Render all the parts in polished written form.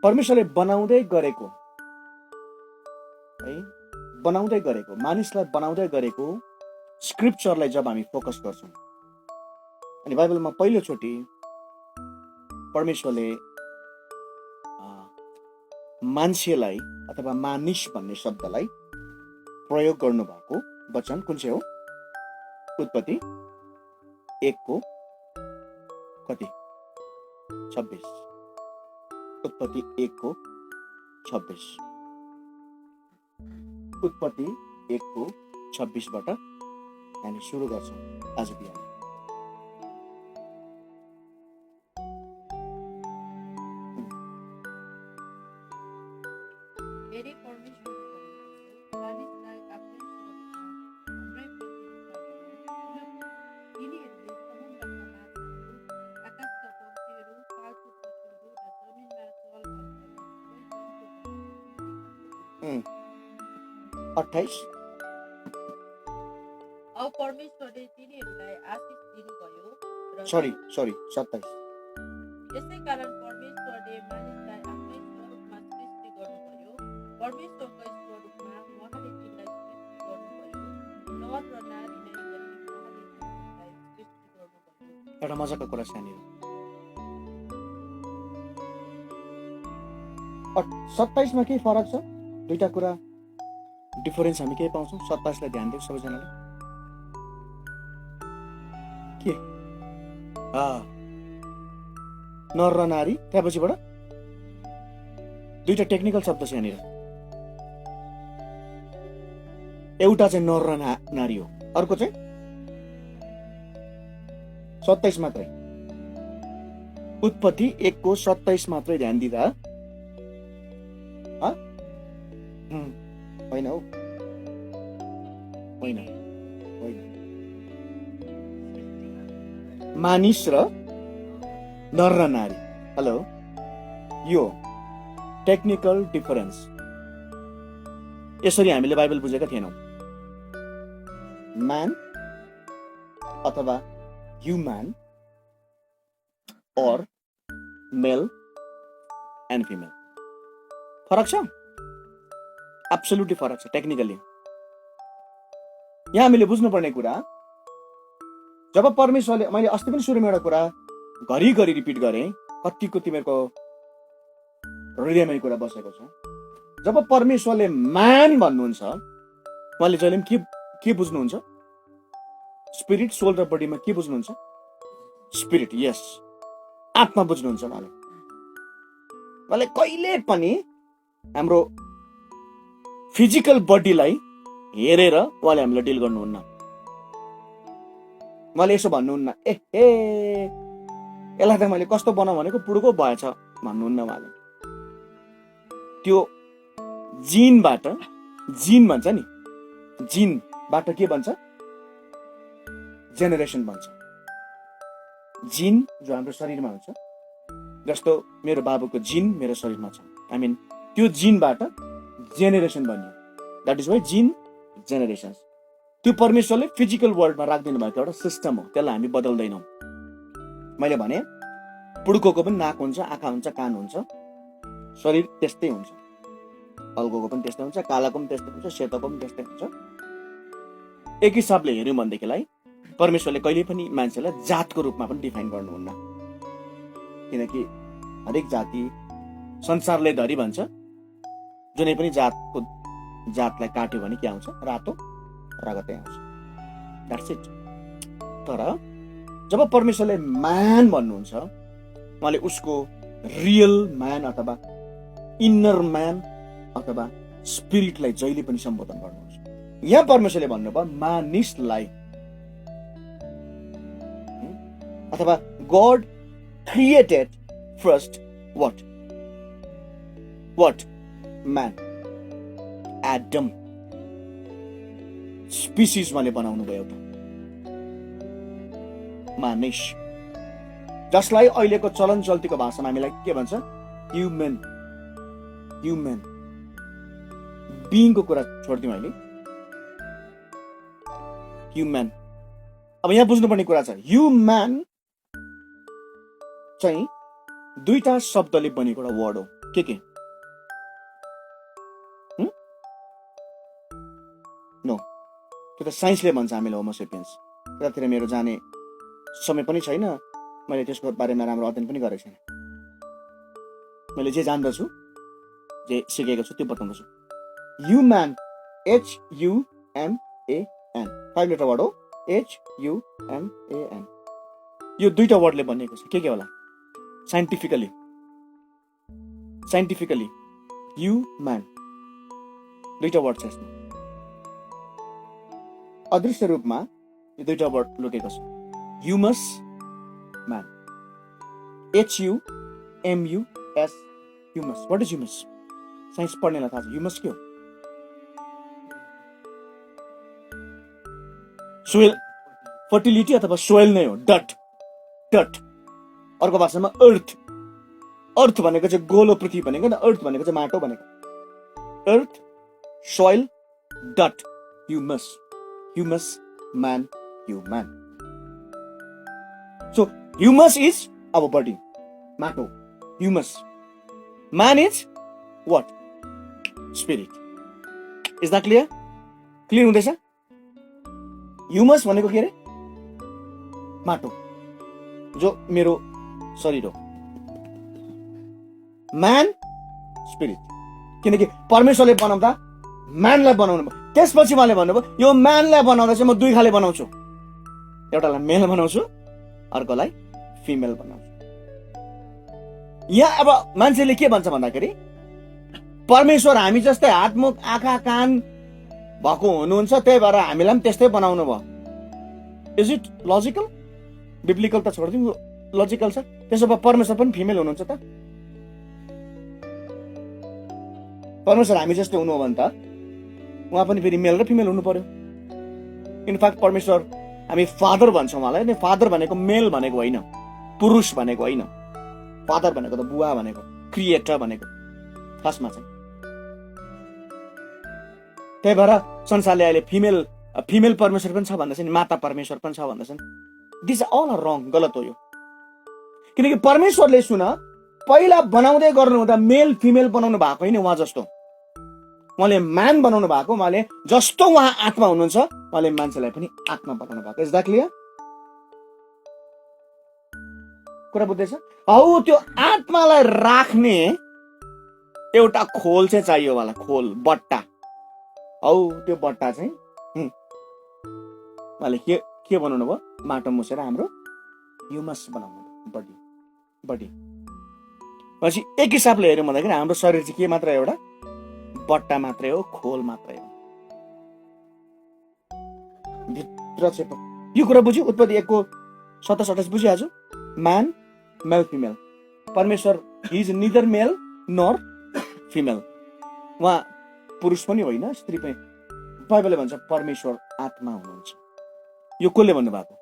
परमेश्वरले बनाउँदै गरेको है, बनाउँदै गरेको मानिसलाई बनाउँदै गरेको स्क्रिप्चरलाई जब हामी फोकस गर्छौँ, अनि बाइबलमा पहिलोचोटि परमेश्वरले मान्छेलाई अथवा मानिस भन्ने शब्दलाई प्रयोग गर्नुभएको वचन कुन चाहिँ हो? उत्पत्ति 1 कति 26। उत्पत्ति 1:26। उत्पत्ति 1:26बाट हामी सुरु गर्छौँ आज बिहान। अब परमेश्वरले तिनीहरूलाई आशीष दिनुभयो र 27। यसै कारण परमेश्वरले मानिसलाई आफ्नै स्वरूपमा सृष्टि गर्नुभयो, परमेश्वरको स्वरूपमा उहाँले तिनलाई सृष्टि गर्नुभयो, नर र नारी नै गरी उहाँले तिनीहरूलाई सृष्टि गर्नुभयो। एउटा मजाको कुरा सानो 27 मा के फरक छ? दुईटा कुरा डिफरेन्स हामी के पाउँछौँ? 27 लाई ध्यान दियो सबैजनाले के? नर र नारी, त्यहाँपछिबाट दुईटा टेक्निकल शब्द छ यहाँनिर। एउटा चाहिँ नर र नारी हो, अर्को चाहिँ 27 मात्रै। उत्पत्ति 1:27 मात्रै ध्यान दिँदा होइन हौ, होइन, मानिस र नर र नारी। हेलो, यो टेक्निकल डिफरेन्स। यसरी हामीले बाइबल बुझेका थिएनौँ। म्यान अथवा ह्युमन और मेल एन्ड फिमेल फरक छ, एब्सोल्युटली फरक छ टेक्निकली। यहाँ हामीले बुझ्नुपर्ने कुरा, जब परमेश्वरले, मैले अस्ति पनि सुरुमा एउटा कुरा घरिघरि रिपिट गरेँ, कतिको तिमीहरूको हृदयमा कुरा बसेको छ। जब परमेश्वरले म्यान भन्नुहुन्छ, उहाँले जहिले पनि के बुझ्नुहुन्छ? स्पिरिट, सोल र बडीमा के बुझ्नुहुन्छ? स्पिरिट, यस, आत्मा बुझ्नुहुन्छ उहाँले कहिले पनि हाम्रो फिजिकल बडीलाई हेरेर उहाँले हामीलाई डिल गर्नुहुन्न। उहाँले यसो भन्नुहुन्न, यसलाई त मैले कस्तो बनाऊ भनेको पुड्को भएछ भन्नुहुन्न उहाँले। त्यो जिनबाट, जिन भन्छ नि, जिनबाट के भन्छ? जेनेरेसन भन्छ। जिन जो हाम्रो शरीरमा हुन्छ, जस्तो मेरो बाबुको जिन मेरो शरीरमा छ, आई मिन त्यो जिनबाट जेनेरेसन बन्यो। द्याट इज वाइ जिन जेनेरेसन। त्यो परमेश्वरले फिजिकल वर्ल्डमा राखिदिनु भएको एउटा सिस्टम हो, त्यसलाई हामी बदल्दैनौँ। मैले भने पुड्कोको पनि नाक हुन्छ, आँखा हुन्छ, कान हुन्छ, शरीर त्यस्तै हुन्छ। अल्गोको पनि त्यस्तै हुन्छ, कालाको पनि त्यस्तै हुन्छ, सेतोको पनि त्यस्तै हुन्छ। एक हिसाबले हेऱ्यौँ भनेदेखिलाई परमेश्वरले कहिले पनि मान्छेलाई जातको रूपमा पनि डिफाइन गर्नुहुन्न, किनकि हरेक जाति संसारले धरी भन्छ, जुनै पनि जातलाई काट्यो भने के आउँछ? रातो रगतै आउँछ। That's it. तर जब परमेश्वरले म्यान भन्नुहुन्छ, उहाँले उसको रियल म्यान अथवा इन्नर म्यान अथवा स्पिरिटलाई जहिले पनि सम्बोधन गर्नुहुन्छ। यहाँ परमेश्वरले भन्नुभयो मानिसलाई, अथवा God created first what man, Adam species उहाँले बनाउनु भयो एउटा मानिस, जसलाई अहिलेको चलन चल्तीको भाषामा हामीलाई के भन्छ? ह्युमन बिइङको कुरा छोड्दिउँ अहिले। ह्युमन, अब यहाँ बुझ्नुपर्ने कुरा छ, ह्युमन चाहिँ दुईटा शब्दले बनेको एउटा वर्ड हो। के नो, त्यो त साइन्सले भन्छ हामीलाई होमोसेपियन्स। त्यतातिर मेरो जाने समय पनि छैन, मैले त्यसको बारेमा राम्रो अध्ययन पनि गरेको छैन। मैले जे जान्दछु, जे सिकेको छु त्यो बताउँदैछु। ह्युम्यान, HUMAN, 5 लेटर वर्ड हो, HUMAN। यो दुईटा वर्डले बनिएको छ, के होला? साइन्टिफिकली ह्युम्यान, दुईटा वर्ड छ यसमा। अदृश्य रूपमा यो दुईटा वर्ड लुकेको छ। Humus man, HUMUS, humus. What is humus? Science पढ्नेलाई थाहा छ ह्युमस के हो। सोइल, फर्टिलिटी अथवा सोइल नै हो। डट, अर्को भाषामा अर्थ भनेको चाहिँ गोलो पृथ्वी भनेको नि, अर्थ भनेको चाहिँ माटो भनेको। Earth, soil, dot, humus man, human. So humus is our body, माटो, humus. Man is what? Spirit. Is that clear? Clear हुँदैछ? ह्युमस भनेको के अरे? माटो, जो मेरो शरीर हो। Man, spirit. किनकि परमेश्वरले बनाउँदा म्यानलाई बनाउनु भयो, त्यसपछि उहाँले भन्नुभयो यो म्यानलाई बनाउँदा चाहिँ म दुई खाले बनाउँछु, एउटालाई मेल बनाउँछु, अर्कोलाई फिमेल बनाउँछु। यहाँ अब मान्छेले के भन्छ भन्दाखेरि परमेश्वर हामी जस्तै हात, मुख, आँखा, कान भएको हुनुहुन्छ, त्यही भएर हामीलाई पनि त्यस्तै बनाउनु भयो। Is it logical? बिब्लिकल त छोडिदिउँ, लजिकल छ। त्यसो भए परमेश्वर पनि फिमेल हुनुहुन्छ त? परमेश्वर हामी जस्तै हुनु हो भने त उहाँ पनि फेरि मेल र फिमेल हुनु पर्यो। इनफ्याक्ट परमेश्वर हामी फादर भन्छौँ उहाँलाई, नि फादर भनेको मेल भनेको होइन, पुरुष भनेको होइन। फादर भनेको त बुवा भनेको, क्रिएटर भनेको खासमा चाहिँ। त्यही भएर संसारले अहिले फिमेल परमेश्वर पनि छ भन्दछन्, माता परमेश्वर पनि छ भन्दछन्। दिस अल आर रङ, गलत हो यो। किनकि परमेश्वरले सुन पहिला बनाउँदै गर्नु हुँदा मेल फिमेल बनाउनु भएको होइन उहाँ जस्तो, उहाँले म्यान बनाउनु भएको। उहाँले जस्तो उहाँ आत्मा हुनुहुन्छ, उहाँले मान्छेलाई पनि आत्मा बनाउनु भएको। Is that clear? कुरा बुझ्दैछ? हौ त्यो आत्मालाई राख्ने एउटा खोल चाहिँ चाहियो उहाँलाई, खोल, बट्टा। हौ त्यो बट्टा चाहिँ उहाँले के बनाउनु भयो? माटो मुसेर हाम्रो ह्युमस बनाउनु भयो, बडी। पछि एक हिसाबले हेर्यौँ भन्दाखेरि हाम्रो शरीर चाहिँ के मात्र एउटा बट्टा मात्रै हो, खोल मात्रै हो। भित्र चाहिँ यो कुरा बुझ्यो? उत्पत्ति 1:27-28 बुझिहाल्छु। म्यान, मेल, फिमेल। परमेश्वर इज निदर मेल नर फिमेल। उहाँ पुरुष पनि होइन, स्त्री पनि। बाइबलले भन्छ परमेश्वर आत्मा हुनुहुन्छ। यो कसले भन्नुभएको?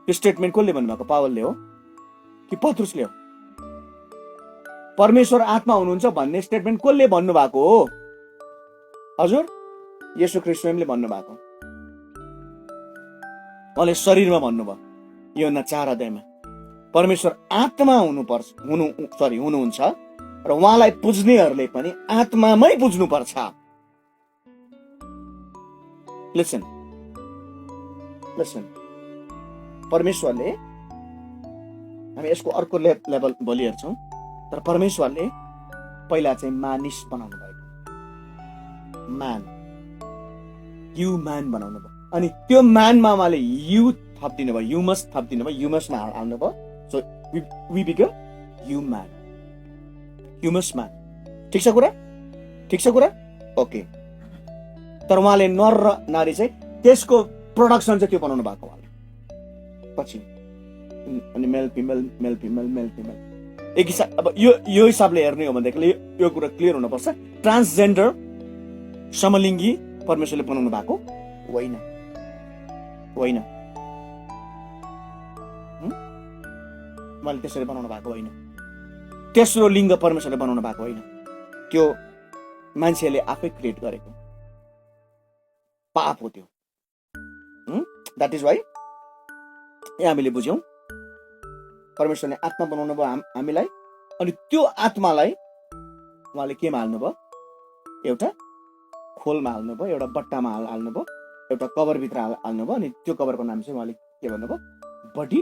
यो स्टेटमेन्ट कसले भन्नुभएको? पावलले हो कि पत्रुसले हो? परमेश्वर आत्मा हुनुहुन्छ भन्ने स्टेटमेन्ट कसले भन्नुभएको हो? हजुर, येशू ख्रीष्ट स्वयंले भन्नुभएको। उहाँले शरीरमा भन्नुभयो योहन्ना 4 अध्यायमा परमेश्वर आत्मा हुनुहुन्छ र उहाँलाई पुज्नेहरूले पनि आत्मामै पुज्नुपर्छ। लिसन, परमेश्वरले, हामी यसको अर्को लेभल भोलि हेर्छौँ, तर परमेश्वरले पहिला चाहिँ मानिस बनाउनु भएको, म्यान, ह्युम्यान बनाउनु भयो। अनि त्यो म्यानमा उहाँले यु थपिदिनु भयो, ह्युमस थपिदिनु भयो, ह्युमसमा हाल्नु भयो। So we become human, humus man. ठिक छ कुरा? ओके। तर उहाँले नर र नारी चाहिँ त्यसको प्रोडक्सन चाहिँ त्यो बनाउनु भएको उहाँले पछि। अनि मेल फिमेल। एक हिसाब, अब यो हिसाबले हेर्ने हो भनेदेखि यो कुरा क्लियर हुनुपर्छ। ट्रान्सजेन्डर, समलिङ्गी परमेश्वरले बनाउनु भएको होइन। उहाँले त्यसरी बनाउनु भएको होइन। तेस्रो लिङ्ग परमेश्वरले बनाउनु भएको होइन, त्यो मान्छेले आफै क्रिएट गरेको पाप हो त्यो। द्याट इज वाइ हामीले बुझ्यौँ परमेश्वरले आत्मा बनाउनु भयो हामीलाई, अनि त्यो आत्मालाई उहाँले केमा हाल्नुभयो? एउटा खोलमा हाल्नुभयो, एउटा बट्टामा हाल्नुभयो, एउटा कभरभित्र हाल्नुभयो, अनि त्यो कभरको नाम चाहिँ उहाँले के भन्नुभयो? बडी,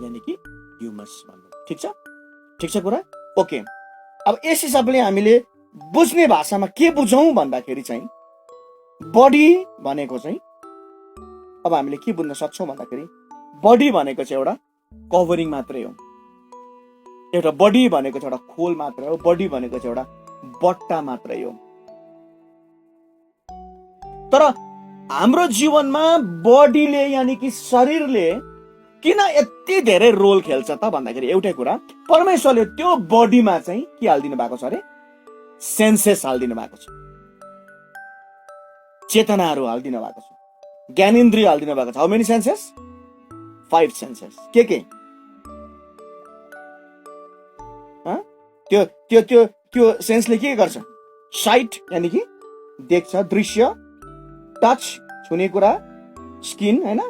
यानि कि ह्युमस भन्नुभयो। ठिक छ कुरा? ओके, अब यस हिसाबले हामीले बुझ्ने भाषामा के बुझौँ भन्दाखेरि चाहिँ बडी भनेको चाहिँ अब हामीले के बुझ्न सक्छौँ भन्दाखेरि बडी भनेको चाहिँ एउटा कभरिङ मात्रै हो, एउटा बडी भनेको चाहिँ एउटा खोल मात्रै हो, बडी भनेको चाहिँ एउटा बट्टा मात्रै हो। तर हाम्रो जीवनमा बडीले यानि कि शरीरले किन यति धेरै रोल खेल्छ त भन्दाखेरि एउटै कुरा, परमेश्वरले त्यो बडीमा चाहिँ के हालिदिनु भएको छ अरे? सेन्सेस हालिदिनु भएको छ, चेतनाहरू हालिदिनु भएको छ, ज्ञानेन्द्रिय हालिदिनु भएको छ। How many census? 5 सेन्सेस। के त्यो त्यो त्यो त्यो सेन्सले के गर्छ? साइट यानि कि देख्छ, दृश्य, टच छुने कुरा, स्किन हैन,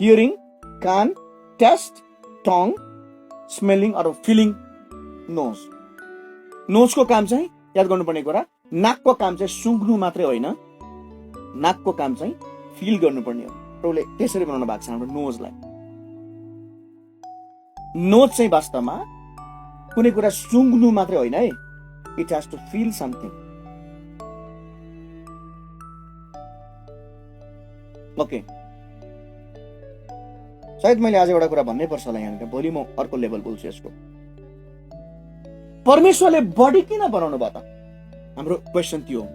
हियरिङ कान, taste tongue, smelling or feeling nose. नोजको काम चाहिँ याद गर्नुपर्ने कुरा, नाकको काम चाहिँ सुँघ्नु मात्रै होइन, नाकको काम चाहिँ फिल गर्नुपर्ने हो। प्रभुले त्यसरी बनाउनु भएको छ हाम्रो नोजलाई। नोज चाहिँ वास्तवमा कुनै कुरा सुँघ्नु मात्रै होइन है, it has to feel something. Okay, सायद मैले आज एउटा कुरा भन्नै पर्छ होला यहाँनिर, भोलि म अर्को लेभल बोल्छु यसको। परमेश्वरले बडी किन बनाउनु भयो त? हाम्रो क्वेसन त्यो हो,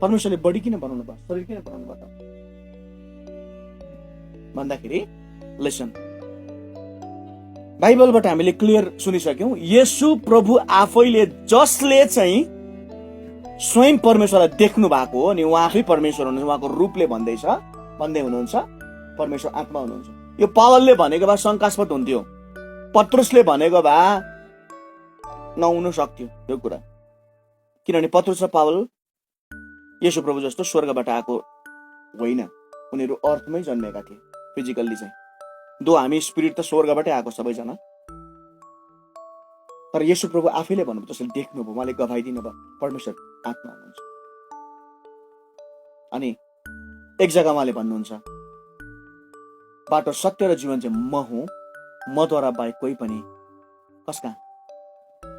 परमेश्वरले बडी किन बनाउनु भयो, शरीर किन बनाउनु भयो त भन्दाखेरि, लिसन, बाइबलबाट हामीले क्लियर सुनिसक्यौं, येशू प्रभु आफैले जसले चाहिँ स्वयं परमेश्वरलाई देख्नु भएको हो, अनि उहाँ आफै परमेश्वर हुनुहुन्छ, उहाँको रूपले भन्दै हुनुहुन्छ परमेश्वर आत्मा हुनुहुन्छ। यो पावलले भनेको भए शङ्कास्पद हुन्थ्यो, पत्रुसले भनेको भए नहुन सक्थ्यो यो कुरा, किनभने पत्रुस र पावल येशू प्रभु जस्तो स्वर्गबाट आएको होइन, उनीहरू अर्थमै जन्मेका थिए फिजिकल्ली चाहिँ। दो हामी स्पिरिट त स्वर्गबाटै आएको सबैजना, तर येशू प्रभु आफैले भन्नुभयो, जसले देख्नुभयो, उहाँले गवाइदिनु भयो परमेश्वर आत्मा हुनुहुन्छ। अनि एक जग्गा उहाँले भन्नुहुन्छ, बाटो सत्य र जीवन चाहिँ म हुँ, मद्वारा बाहेक कोही पनि कसका?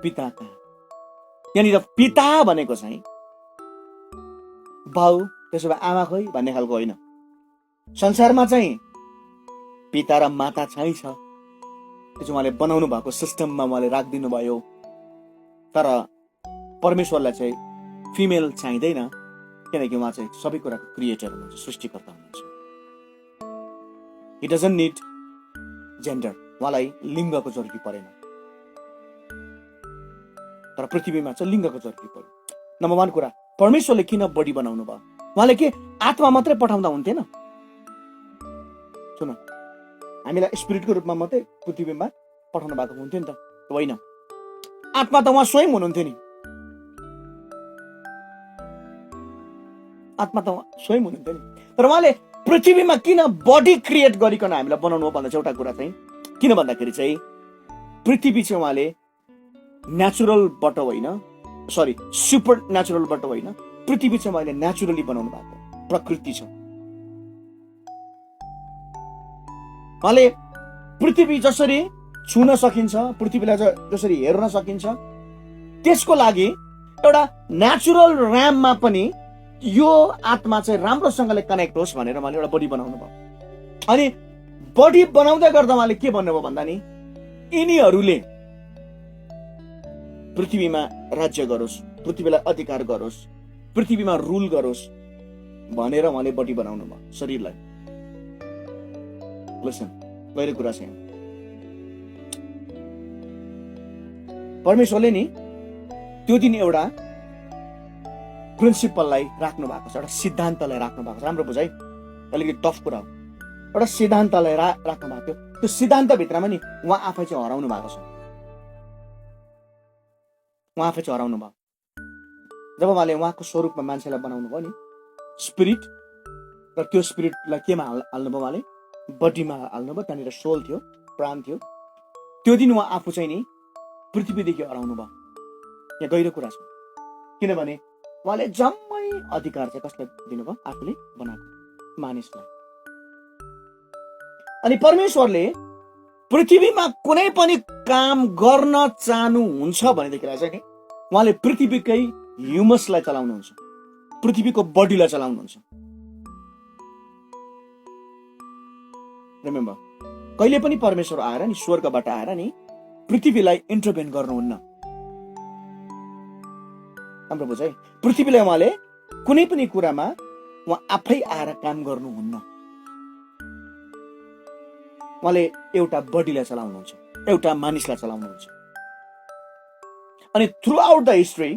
पिता कहाँ। यहाँनिर पिता भनेको चाहिँ बाउ, त्यसो भए आमा खोइ भन्ने खालको होइन। संसारमा चाहिँ पिता र माता चाहिँ छ, त्यो चाहिँ उहाँले बनाउनु भएको सिस्टममा उहाँले राखिदिनु भयो। तर परमेश्वरलाई चाहिँ फिमेल चाहिँदैन, किनकि उहाँ चाहिँ सबै कुराको क्रिएटर हुनुहुन्छ, सृष्टिकर्ता हुनुहुन्छ। He doesn't need gender, उहाँलाई लिङ्गको जरुरी परेन। तर पृथ्वीमा चाहिँ लिङ्गको जरुरी पर्यो। नम्बर 1 कुरा, परमेश्वरले किन बडी बनाउनु भयो? उहाँले के आत्मा मात्रै पठाउँदा हुन्थेन? सुन, हामीलाई स्पिरिटको रूपमा मात्रै पृथ्वीमा पठाउनु भएको हुन्थ्यो नि त? होइन, आत्मा त उहाँ स्वयं हुनुहुन्थ्यो नि, आत्मा त स्वयं हुनुहुन्थ्यो नि। तर उहाँले पृथ्वीमा किन बडी क्रिएट गरिकन हामीलाई बनाउनु हो भन्दा चाहिँ एउटा कुरा चाहिँ, किन भन्दाखेरि चाहिँ पृथ्वी चाहिँ उहाँले नेचुरलबाट होइन, सरी सुपर नेचुरलबाट होइन, पृथ्वी चाहिँ उहाँले नेचुरली बनाउनु भएको, प्रकृति छ। उहाँले पृथ्वी जसरी छुन सकिन्छ, पृथ्वीलाई जसरी हेर्न सकिन्छ, त्यसको लागि एउटा नेचुरल र्याममा पनि यो आत्मा चाहिँ राम्रोसँगले कनेक्ट होस् भनेर उहाँले एउटा बडी बनाउनु भयो। अनि बडी बनाउँदै गर्दा उहाँले के भन्नुभयो भन्दा नि, यिनीहरूले पृथ्वीमा राज्य गरोस्, पृथ्वीलाई अधिकार गरोस्, पृथ्वीमा रुल गरोस् भनेर उहाँले बडी बनाउनु भयो शरीरलाई। लिसन, गहिरो कुरा छ। परमेश्वरले नि त्यो दिन एउटा प्रिन्सिपललाई राख्नु भएको छ, एउटा सिद्धान्तलाई राख्नु भएको छ। राम्रो बुझ है, अलिकति टफ कुरा हो। एउटा सिद्धान्तलाई राख्नु भएको थियो, त्यो सिद्धान्तभित्रमा नि उहाँ आफै चाहिँ हराउनु भएको छ। उहाँ आफै चाहिँ हराउनु भयो। जब उहाँले उहाँको स्वरूपमा मान्छेलाई बनाउनु भयो नि, स्पिरिट, र त्यो स्पिरिटलाई केमा हाल्नुभयो? उहाँले बडीमा हाल्नुभयो। त्यहाँनिर सोल थियो, प्राण थियो। त्यो दिन उहाँ आफू चाहिँ नि पृथ्वीदेखि हराउनु भयो। यहाँ गहिरो कुरा छ, किनभने उहाँले जम्मै अधिकार चाहिँ कसलाई दिनुभयो? आफूले बनाएको मानिसलाई। अनि परमेश्वरले पृथ्वीमा कुनै पनि काम गर्न चाहनुहुन्छ भनेदेखिलाई चाहिँ नि उहाँले पृथ्वीकै ह्युमसलाई चलाउनुहुन्छ, पृथ्वीको बडीलाई चलाउनुहुन्छ। रिमेम्बर, कहिले पनि परमेश्वर आएर नि स्वर्गबाट आएर नि पृथ्वीलाई इन्टरभेन गर्नुहुन्न। हाम्रो बुझाइ, पृथ्वीलाई उहाँले कुनै पनि कुरामा उहाँ आफै आएर काम गर्नुहुन्न। उहाँले एउटा बडीलाई चलाउनुहुन्छ, एउटा मानिसलाई चलाउनुहुन्छ। अनि थ्रु आउट द हिस्ट्री,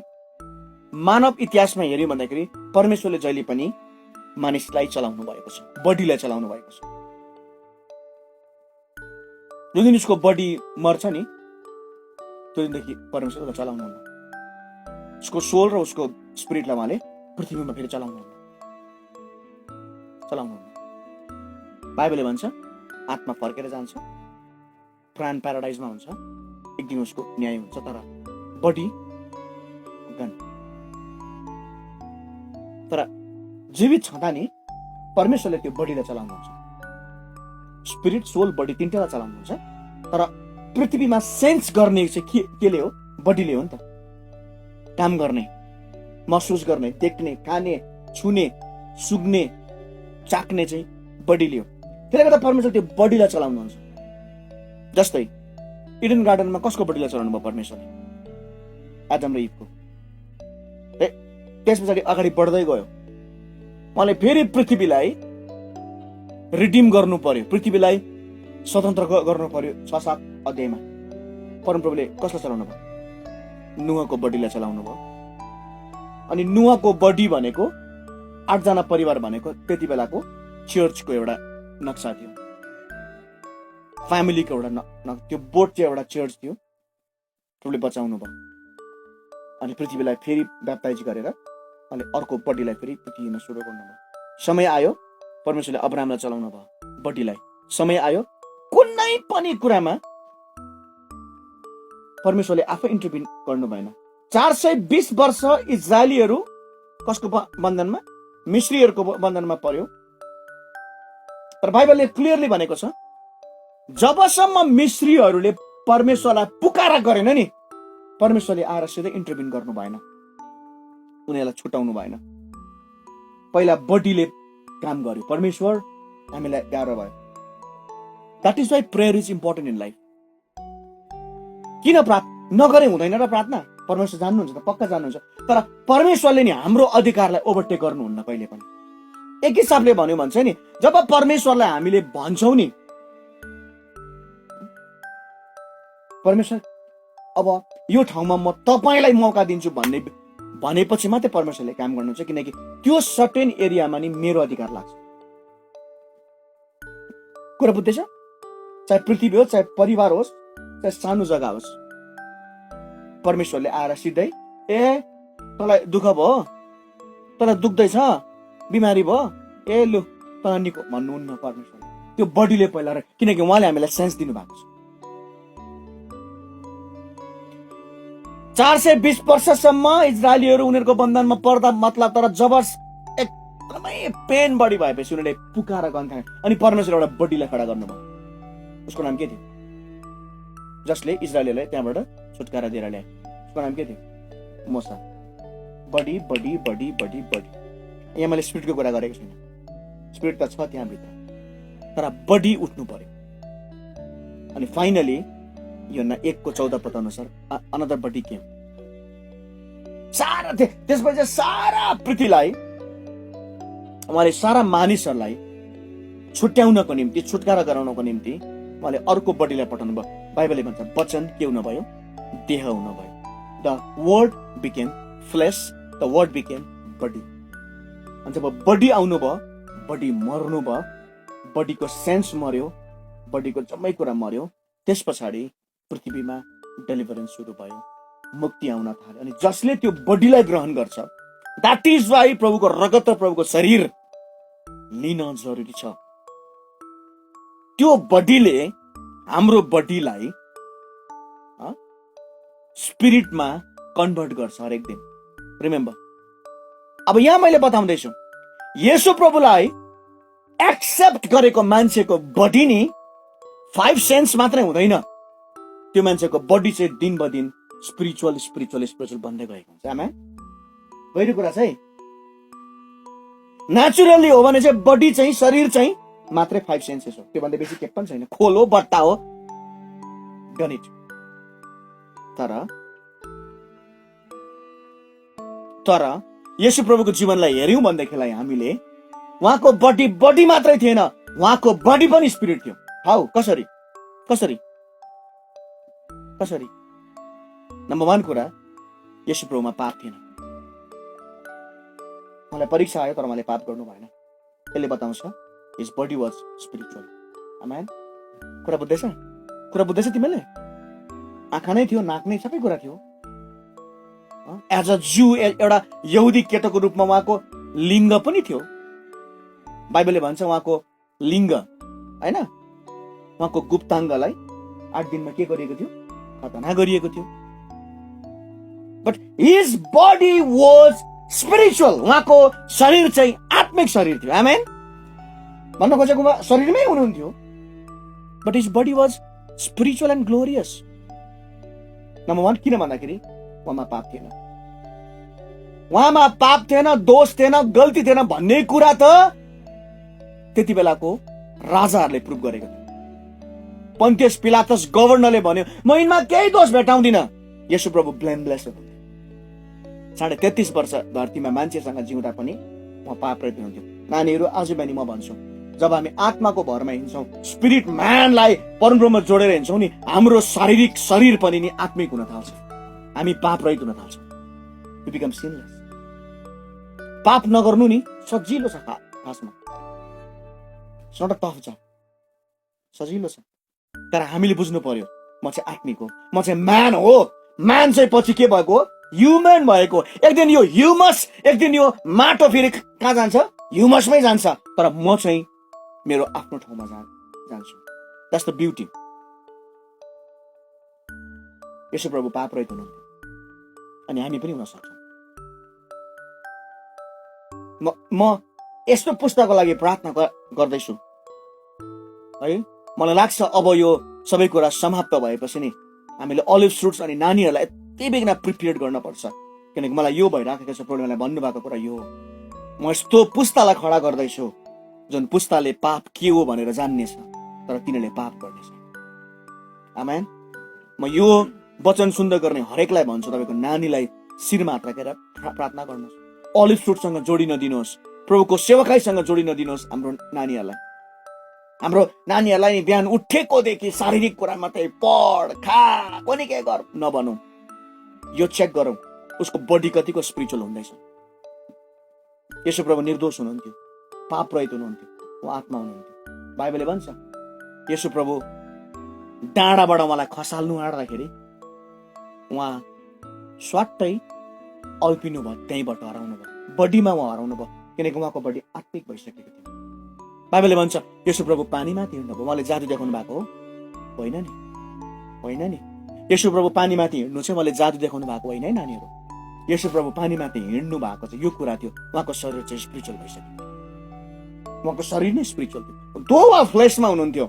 मानव इतिहासमा हेऱ्यौँ भन्दाखेरि परमेश्वरले जहिले पनि मानिसलाई चलाउनु भएको छ, बडीलाई चलाउनु भएको छ। जुन दिन उसको बडी मर्छ नि, त्यो दिनदेखि परमेश्वरले चलाउनुहुन्न। उसको सोल र उसको स्पिरिटलाई उहाँले पृथ्वीमा फेरि चलाउनुहुन्न। बाइबलले भन्छ आत्मा फर्केर जान्छ, प्राण प्याराडाइजमा हुन्छ, एक दिन उसको न्याय हुन्छ, तर बडी गन। तर जीवित छँदा नि परमेश्वरले त्यो बडीलाई चलाउनुहुन्छ, स्पिरिट, सोल, बडी तिनटैलाई चलाउनुहुन्छ। तर पृथ्वीमा सेन्स गर्ने चाहिँ केले हो? बडीले हो नि त। काम गर्ने, महसुस गर्ने, देख्ने, खाने, छुने, सुग्ने, चाख्ने चाहिँ बडीले हो। त्यसले गर्दा परमेश्वर त्यो बडीलाई चलाउनुहुन्छ। जस्तै इडन गार्डनमा कसको बडीलाई चलाउनु भयो? परमेश्वरले, आदम र इभको। त्यस पछाडि अगाडि बढ्दै गयो, उहाँले फेरि पृथ्वीलाई रिडिम गर्नु पर्यो, पृथ्वीलाई स्वतन्त्र गर्नु पर्यो। 6-7 अध्यायमा परमप्रभुले कसलाई चलाउनु भयो? नुहको बडीलाई चलाउनु भयो। अनि नुहको बडी भनेको 8 जना परिवार भनेको त्यति बेलाको चर्चको एउटा नक्सा थियो, फ्यामिलीको एउटा त्यो बोट चाहिँ एउटा चर्च थियो। प्रभुले बचाउनु भयो। अनि पृथ्वीलाई फेरि ब्याप्टाइज गरेर अनि अर्को बडीलाई फेरि पृथ्वीमा सुरु गर्नुभयो। समय आयो परमेश्वरले अब्राहमलाई चलाउनु भयो बडीलाई। समय आयो कुनै पनि कुरामा परमेश्वरले आफै इन्टरभिन गर्नु भएन। 420 वर्ष इजरायलीहरू कसको बन्धनमा? मिश्रीहरूको बन्धनमा पर्यो। तर बाइबलले क्लियरली भनेको छ जबसम्म मिश्रीहरूले परमेश्वरलाई पुकारा गरेन नि, परमेश्वरले आएर सिधै इन्टरभिन गर्नु भएन, उनीहरूलाई छुटाउनु भएन। पहिला बडीले काम गर्यो, परमेश्वर हामीलाई गाह्रो भयो। That is why prayer is important in life. किन नगरे हुँदैन र प्रार्थना? परमेश्वर जान्नुहुन्छ त, पक्का जान्नुहुन्छ। तर परमेश्वरले नि हाम्रो अधिकारलाई ओभरटेक गर्नुहुन्न कहिले पनि। एक हिसाबले भन्यो भन्छ नि, जब परमेश्वरलाई हामीले भन्छौँ नि, परमेश्वर अब यो ठाउँमा म तपाईँलाई मौका दिन्छु भनेपछि मात्रै परमेश्वरले काम गर्नुहुन्छ, किनकि त्यो सर्टेन एरियामा नि मेरो अधिकार लाग्छ। कुरा बुझ्दैछ? चाहे पृथ्वी होस्, चाहे परिवार होस्, चाहे सानो जग्गा होस्, परमेश्वरले आएर सिधै तँलाई दुःख भयो, तँलाई दुख्दैछ, बिमारी भयो, लु तँ निको भन्नुहुन्न परमेश्वरले। त्यो बडीले पहिला, किनकि उहाँले हामीलाई सेन्स दिनु भएको छ। 420 वर्षसम्म इजरायलीहरू उनीहरूको बन्धनमा पर्दा मतलब, तर जब एकदमै पेन बढी भएपछि उनीहरूले पुकाएर गन्थे अनि परमेश्वर एउटा बडीलाई खडा गर्नुभयो। उसको नाम के थियो? जसले इजरायलीलाई त्यहाँबाट छुटकारा दिएर ल्याए। उसको नाम के थियो? मोसा। Body body body body body. यहाँ मैले स्पिरिटको कुरा गरेको छैन, स्पिरिट त छ त्यहाँभित्र, तर बडी उठ्नु पर्यो। अनि फाइनली योहन्ना 1:14 पद अनुसार अनदर बडी केम। सारा त्यसपछि सारा पृथ्वीलाई उहाँले, सारा मानिसहरूलाई छुट्याउनको निम्ति, छुटकारा गराउनको निम्ति उहाँले अर्को बडीलाई पठाउनु भयो। बाइबलले भन्छ वचन के हुन भयो? देह हुन भयो। The word became flesh, the word became body. अनि जब बडी आउनु भयो, बडी मर्नु भयो, बडीको सेन्स मर्यो, बडीको जम्मै कुरा मर्यो। त्यस पछाडि पृथ्वीमा डेलिभरेन्स सुरु भयो, मुक्ति आउन थाल्यो। अनि जसले त्यो बडीलाई ग्रहण गर्छ, द्याट इज वाइ प्रभुको रगत र प्रभुको शरीर लिन जरुरी छ। त्यो बडीले हाम्रो बडीलाई स्पिरिटमा कन्भर्ट गर्छ हरेक दिन। रिमेम्बर, अब यहाँ मैले बताउँदैछु येशू प्रभुलाई एक्सेप्ट गरेको मान्छेको बडी नि 5 सेन्स मात्रै हुँदैन, त्यो मान्छेको बडी चाहिँ दिन ब दिन स्पिरिचुअल बन्दै गएको हुन्छ। आमा गहिरो कुरा चाहिँ नेचुरली हो भने चाहिँ बडी चाहिँ शरीर चाहिँ मात्रै 5 सेन्सेस हो, त्योभन्दा बेसी के पनि छैन। खोल हो, बट्टा हो, गणित। तर येशू प्रभुको जीवनलाई हेर्यौं भन्दैखेरिलाई हामीले उहाँको बडी मात्रै थिएन, उहाँको बडी पनि स्पिरिट थियो। हाउ? कसरी? नम्बर 1 कुरा, येशू प्रभुमा पाप थिएन। मलाई परीक्षा आयो तर मैले पाप गर्नु भएन। यसले बताउँछ हिज बडी वाज स्पिरिचुअल। आमेन। कुरा बुझ्दैछ तिमीले? आँखा नै थियो, नाक नै, सबै कुरा थियो। एज अ जु, एउटा यहुदी केटाको रूपमा उहाँको लिङ्ग पनि थियो। बाइबलले भन्छ उहाँको लिङ्ग, हैन, उहाँको गुप्ताङ्गलाई 8 दिनमा के गरिएको थियो? खतना गरिएको थियो। But his body was spiritual. उहाँको शरीर चाहिँ आत्मिक शरीर थियो। आमेन। भन्न खोजेको उहाँ शरीरमै हुनुहुन्थ्यो, but his body was spiritual and glorious. Number 1 किन भन्दाखेरि उहाँमा पाप थिएन। उहाँमा पाप थिएन, दोष थिएन, गल्ती थिएन भन्ने कुरा त त्यति बेलाको राजाहरूले प्रुभ गरेको थियो। पन्तियस पिलातस गभर्नरले भन्यो म यिनमा केही दोष भेटाउँदिन। येशू प्रभु ब्लेमलेस हुनुहुन्थ्यो। 33.5 वर्ष धरतीमा मान्छेसँग जिउँदा पनि उहाँ पाप रहित हुनुहुन्थ्यो। नानीहरू, आज बिहानी म भन्छु, जब हामी आत्माको भरमा हिँड्छौँ, स्पिरिट म्यानलाई परमब्रह्ममा जोडेर हिँड्छौँ नि, हाम्रो शारीरिक शरीर पनि नि आत्मिक हुन थाल्छ। हामी पाप रहित हुन थाल्छौँ। You become sinless. पाप नगर्नु नि सजिलो छ खासमा। इट्स नट अ टफ जब, सजिलो छ। तर हामीले बुझ्नु पर्यो म चाहिँ आत्मिक हो, म चाहिँ म्यान हो। म्यान चाहिँ पछि के भएको? ह्युमन भएको। एक दिन यो ह्युमस, एक दिन यो माटो फेरि कहाँ जान्छ? ह्युमसमै जान्छ। तर म चाहिँ मेरो आफ्नो ठाउँमा जान्छु। That's the beauty. येशू प्रभु पाप रहित हुनुहुन्थ्यो अनि हामी पनि हुन सक्छौँ। म यस्तो पुस्ताको लागि प्रार्थना गर्दैछु है। मलाई लाग्छ अब यो सबै कुरा समाप्त भएपछि नि हामीले अलिभ फ्रुट्स अनि नानीहरूलाई यति बेगना प्रिपेयर गर्न पर्छ। किनकि मलाई यो भइराखेको छ, प्रभुले मलाई भन्नुभएको कुरा यो हो। म यस्तो पुस्तालाई खडा गर्दैछु जुन पुस्ताले पाप के हो भनेर जान्नेछ, तर तिनीहरूले पाप गर्नेछ। आमेन। म यो वचन सुन्दै गर्ने हरेकलाई भन्छु, तपाईँको नानीलाई शिरमा हात राखेर प्रार्थना गर्नुहोस्। अलिभ फ्रुटसँग जोडिन दिनुहोस्, प्रभुको सेवकाईसँग जोडिन दिनुहोस्। हाम्रो नानीहरूलाई नि बिहान उठेकोदेखि शारीरिक कुरा मात्रै पढ, खा, कोनी के गर नभनौँ। यो चेक गरौँ उसको बडी कतिको स्पिरिचुअल हुँदैछ। येशू प्रभु निर्दोष हुनुहुन्थ्यो, पाप रहित हुनुहुन्थ्यो, उहाँ आत्मा हुनुहुन्थ्यो। बाइबलले भन्छ येशू प्रभु डाँडाबाट उहाँलाई खसाल्नु आँट्दाखेरि उहाँ स्वाट्टै अल्पिनु भयो, त्यहीँबाट हराउनु भयो। बडीमा उहाँ हराउनु भयो, किनकि उहाँको बडी आत्मिक भइसकेको थियो। बाइबलले भन्छ येशू प्रभु पानीमाथि हिँड्नु भयो। उहाँले जादु देखाउनु भएको हो? होइन नि। येशू प्रभु पानीमाथि हिँड्नु चाहिँ उहाँले जादु देखाउनु भएको होइन है नानीहरू। येशू प्रभु पानीमाथि हिँड्नु भएको चाहिँ यो कुरा थियो, उहाँको शरीर चाहिँ स्पिरिचुअल भइसक्यो। उहाँको शरीर नै स्पिरिचुअल थियो। दो उहाँ फ्लेसमा हुनुहुन्थ्यो,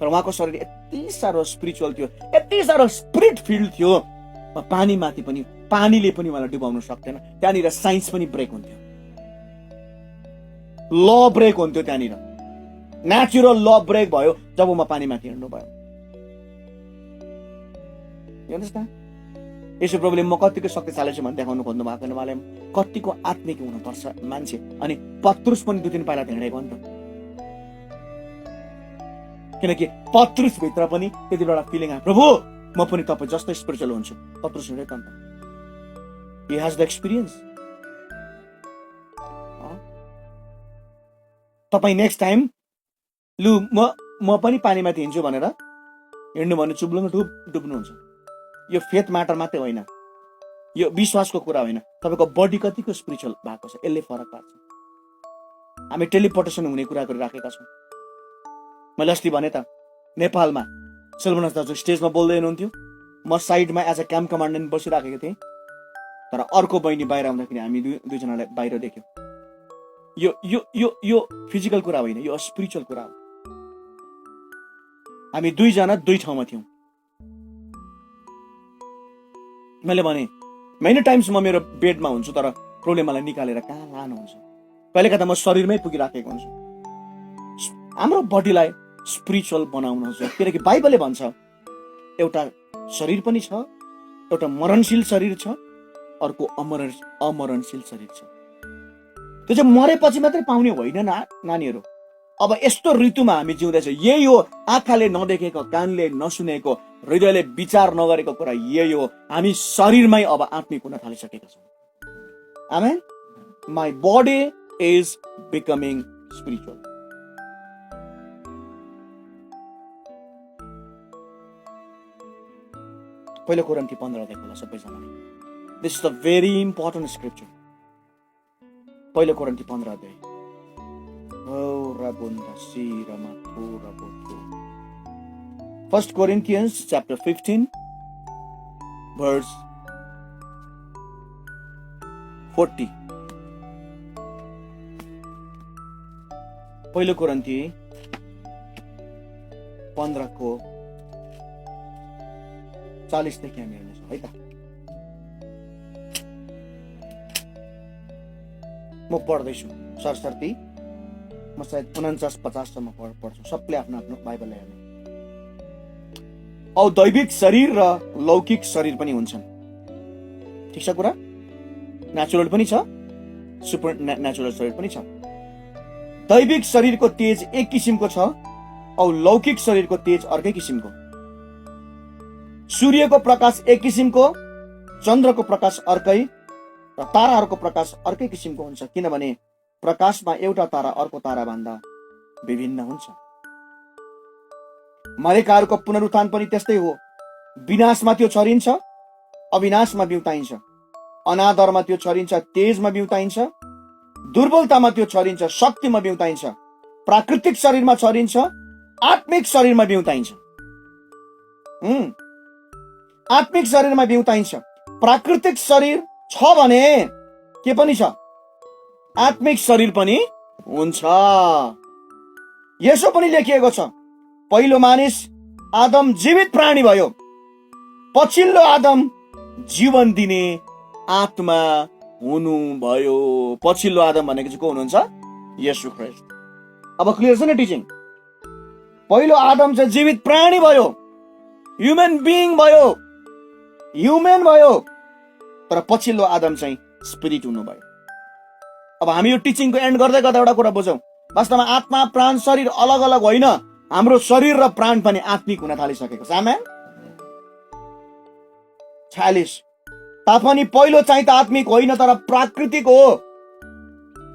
तर उहाँको शरीर यति साह्रो स्पिरिचुअल थियो, यति साह्रो स्पिरिट फिल्ड थियो। पानीमाथि पनि, पानीले पनि उहाँलाई डुबाउनु सक्दैन। त्यहाँनिर साइन्स पनि ब्रेक हुन्थ्यो, ल ब्रेक हुन्थ्यो। त्यहाँनिर नेचुरल ल ब्रेक भयो जब उहाँ पानीमाथि हिँड्नु भयो। येशू प्रभुले म कतिको शक्तिशाली छु भने देखाउनु खोज्नु भएको, उहाँले कतिको आत्मिक हुनुपर्छ मान्छे। अनि पत्रुस पनि 2-3 पाइला हिँडेको नि त, किनकि पत्रुस भित्र पनि त्यति बेला फिलिङ आयो, प्रभु म पनि तपाईँ जस्तै स्पिरिचुअल हुन्छु। पत्रुस हिँडे त अन्त, ही हेज द एक्सपिरियन्स। तपाईँ नेक्स्ट टाइम लु म पनि पानीमाथि हिँड्छु भनेर हिँड्नु भने चुब्लुङ डुब्नुहुन्छ। यो फेथ म्याटर मात्रै होइन, यो विश्वासको कुरा होइन, तपाईँको बडी कतिको स्पिरिचुअल भएको छ यसले फरक पार्छ। हामी टेलिपोर्टेसन हुने कुरा गरिराखेका छौँ। मैले अस्ति भने त नेपालमा सेल्भनास दाजु स्टेजमा बोल्दै हुनुहुन्थ्यो, म साइडमा एज अ क्याम्प कमान्डेन्ट बसिराखेको थिएँ, तर अर्को बहिनी बाहिर आउँदाखेरि हामी दुईजनालाई बाहिर देख्यौँ। यो यो यो यो फिजिकल कुरा होइन, यो स्पिरिचुअल कुरा हो। हामी दुईजना दुई ठाउँमा थियौँ। मैले भने मेनी टाइम्स म मेरो बेडमा हुन्छु, तर प्रोले मलाई निकालेर कहाँ लानुहुन्छ। कहिलेका त म शरीरमै पुगिराखेको हुन्छु। हाम्रो बडीलाई स्पिरिचुअल बनाउनु हुन्छ, किनकि बाइबलले भन्छ एउटा शरीर पनि छ, एउटा मरणशील शरीर छ, अर्को अमरणशील शरीर छ। त्यो चाहिँ मरेपछि मात्रै पाउने होइन नानीहरू। अब यस्तो ऋतुमा हामी जिउँदैछ, यही हो आँखाले नदेखेको, कानले नसुनेको, हृदयले विचार नगरेको कुरा यही हो। हामी शरीरमै अब आत्मिक हुन थालिसकेका छौँ। Amen. My body is becoming spiritual. पहिलो कोरिन्थी 15 देखो होला सबैजनाले। This is the very important scripture. पहिलो कोरिन्थी 15 अध्याय। First Corinthians chapter 15 verse 40. पहिलो कोरिन्थी 15 को 40 देखि हामी हेर्नेछौँ है त। म पढ्दैछु सरसर्ती। म सायद 49-50 सम्म पढ्छु। सबले आफ्नो आफ्नो बाइबल हेर्ने। औ दैविक शरीर र लौकिक शरीर पनि हुन्छन्। ठिक छ कुरा? नेचुरल पनि छ, सुपर नेचुरल शरीर पनि छ। दैविक शरीरको तेज एक किसिमको छ औ लौकिक शरीरको तेज अर्कै किसिमको। सूर्यको प्रकाश एक किसिमको, चन्द्रको प्रकाश अर्कै, र ताराहरूको प्रकाश अर्कै किसिमको हुन्छ, किनभने प्रकाशमा एउटा तारा अर्को तारा भन्दा विभिन्न हुन्छ। मरेकाहरूको पुनरुत्थान पनि त्यस्तै हो। विनाशमा त्यो छरिन्छ, अविनाशमा बिउताइन्छ। अनादरमा त्यो छरिन्छ, तेजमा बिउताइन्छ। दुर्बलतामा त्यो छरिन्छ, शक्तिमा बिउताइन्छ। प्राकृतिक शरीरमा छरिन्छ, आत्मिक शरीरमा बिउताइन्छ। आत्मिक शरीरमा बिउताइन्छ। प्राकृतिक शरीर छ भने के पनि छ, आत्मिक शरीर पनि हुन्छ। यसो पनि लेखिएको छ, पहिलो मानिस आदम जीवित प्राणी भयो, पछिल्लो आदम जीवन दिने आत्मा हुनुभयो। पछिल्लो आदम भनेको चाहिँ को हुनुहुन्छ? येशू ख्रीष्ट। अब क्लियर छ नि टिचिङ? पहिलो आदम चाहिँ जीवित प्राणी भयो, ह्युमन बिइङ भयो, ह्युमन भयो, तर पछिल्लो आदम चाहिँ स्पिरिट हुनुभयो। अब हामी यो टिचिङको एन्ड गर्दै गर्दा एउटा कुरा बुझौँ, वास्तवमा आत्मा प्राण शरीर अलग अलग होइन, हाम्रो शरीर र प्राण पनि आत्मिक हुन थालिसकेको छ। आमेन। 46 तापनि पहिलो चाहिँ त आत्मिक होइन, तर प्राकृतिक हो,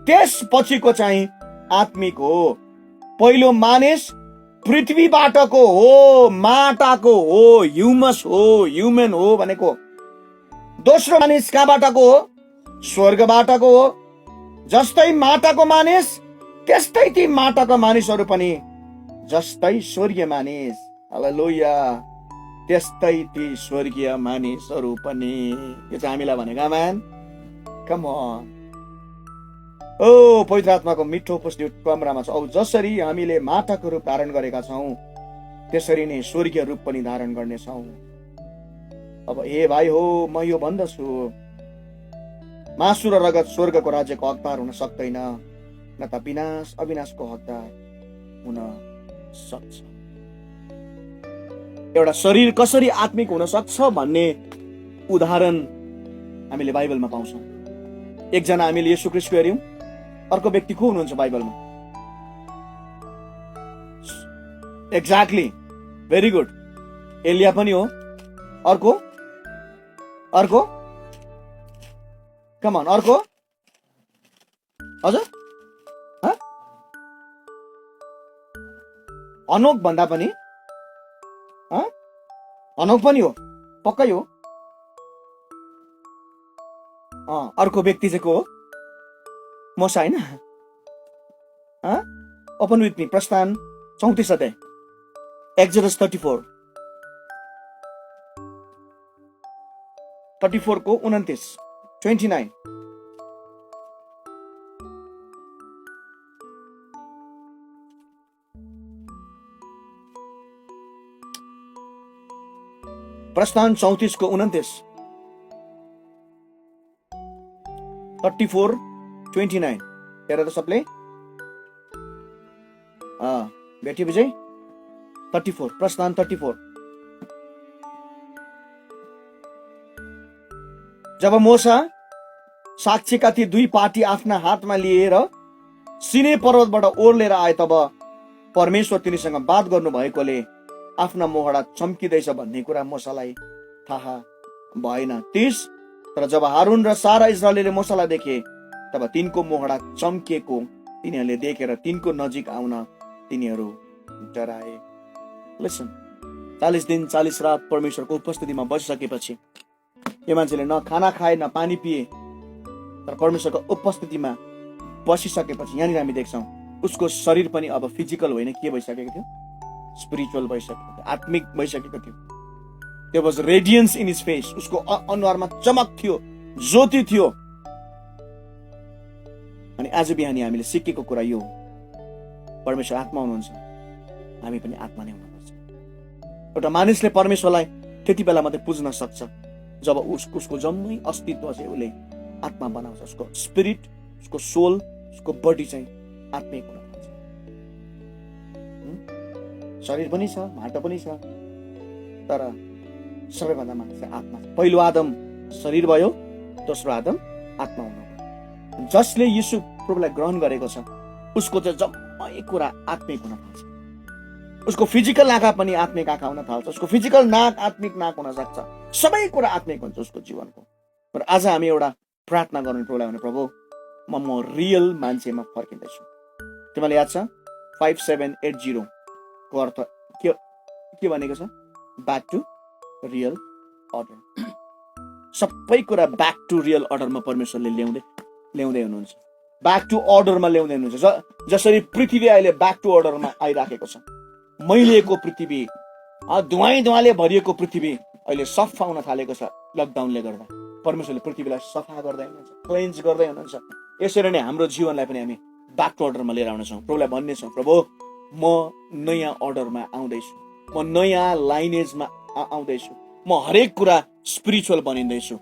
त्यसपछिको चाहिँ आत्मिक हो। पहिलो मानिस पृथ्वीबाटको हो, माटाको हो, ह्युमस हो, ह्युमन हो भनेको। दोस्रो मानिस कहाँबाटको हो? स्वर्गबाटको हो। जस्तै माटाको मानिस त्यस्तै ती माटाको मानिसहरू पनि, जस्तै स्वर्गीय मानिस। हालेलुया। त्यस्तै ती स्वर्गीय मानिसहरू पनि। यो चाहिँ हामीलाई भनेको। आमेन। कम अन। ओ पवित्र आत्माको मिठो उपस्थिति कमरामा छ। औ जसरी हामीले माटाको रूप धारण गरेका छौँ, त्यसरी नै स्वर्गीय रूप पनि धारण गर्नेछौँ। अब हे भाइ हो, म यो भन्दछु, मासु र रगत स्वर्गको राज्यको हकदार हुन सक्दैन, न त विनाश अविनाशको हकदार हुन सक्छ। एउटा शरीर कसरी आत्मिक हुन सक्छ भन्ने उदाहरण हामीले बाइबलमा पाउँछौँ। एकजना हामीले येशू ख्रीष्टको हेर्यौँ, अर्को व्यक्ति को हुनुहुन्छ बाइबलमा? एक्ज्याक्टली, भेरी गुड, एलिया पनि हो। अर्को अर्को कम अन, अर्को हजुर हनोक भन्दा पनि हनोक पनि हो, पक्कै हो। अर्को व्यक्ति चाहिँ को हो? मोसा होइन? ओपन विथ मी, प्रस्थान 34 अध्याय, एक्जोडस 34। 34 को 29, 29। प्रस्थान 34 को 29, 34, 29। हेर त सबले भेट्यो विजय? 34, प्रस्थान 34। जब मोसा साक्षीका ती दुई पाटी आफ्ना हातमा लिएर सिने पर्वतबाट ओर्लेर आए, तब परमेश्वर तिनीसँग बात गर्नु भएकोले आफ्ना मोहडा चम्किँदैछ भन्ने कुरा मोसालाई थाहा भएन। तर जब हारून र सारा इस्राएलीले मोसालाई देखे, तब तिनको मोहडा चम्किएको तिनीहरूले देखेर तिनको नजिक आउन तिनीहरू डराए। लिसन, 40 दिन 40 रात परमेश्वरको उपस्थितिमा बसिसकेपछि यो मान्छेले न खाना खाए न पानी पिए, तर परमेश्वरको उपस्थितिमा बसिसकेपछि यहाँनिर हामी देख्छौँ उसको शरीर पनि अब फिजिकल होइन, के भइसकेको थियो? स्पिरिचुअल भइसकेको थियो, आत्मिक भइसकेको थियो। There was radiance in his face. उसको अनुहारमा चमक थियो, ज्योति थियो। अनि आज बिहानी हामीले सिकेको कुरा यो, परमेश्वर आत्मा हुनुहुन्छ, हामी पनि आत्मा नै हुनुपर्छ। एउटा मानिसले परमेश्वरलाई त्यति बेला मात्रै पुज्न सक्छ जब उसको जम्मै अस्तित्व चाहिँ उसले आत्मा बनाउँछ। उसको स्पिरिट, उसको सोल, उसको बडी चाहिँ आत्मिक हुन थाल्छ। शरीर पनि छ, माटो पनि छ, तर सबैभन्दा माथि चाहिँ आत्मा छ। पहिलो आदम शरीर भयो, दोस्रो आदम आत्मा हुनु भयो। जसले यीशु प्रभुलाई ग्रहण गरेको छ उसको चाहिँ जम्मै कुरा आत्मिक हुन थाल्छ। उसको फिजिकल आँखा पनि आत्मिक आँखा हुन थाल्छ, उसको फिजिकल नाक आत्मिक नाक हुन सक्छ, सबै कुरा आत्मिक हुन्छ उसको जीवनको। तर आज हामी एउटा प्रार्थना गर्नु प्रभुलाई भने, प्रभु म रियल मान्छेमा फर्किँदैछु। तिमीलाई याद छ 5780 को अर्थ के भनेको छ? Back to real order. सबै कुरा ब्याक टु रियल अर्डरमा परमेश्वरले ल्याउँदै हुनुहुन्छ, ब्याक टु अर्डरमा ल्याउँदै हुनुहुन्छ। जसरी पृथ्वी अहिले ब्याक टु अर्डरमा आइराखेको छ, मैलिएको पृथ्वी, धुवाले भरिएको पृथ्वी अहिले सफा हुन थालेको छ। लकडाउनले गर्दा परमेश्वरले पृथ्वीलाई सफा गर्दै हुनुहुन्छ, क्लेन्ज गर्दै हुनुहुन्छ। यसरी नै हाम्रो जीवनलाई पनि हामी ब्याक टु अर्डरमा लिएर आउनेछौँ। प्रभुलाई भन्नेछौँ, प्रभु म नयाँ अर्डरमा आउँदैछु, म नयाँ लाइनेजमा आउँदैछु, म हरेक कुरा स्पिरिचुअल बनिँदैछु।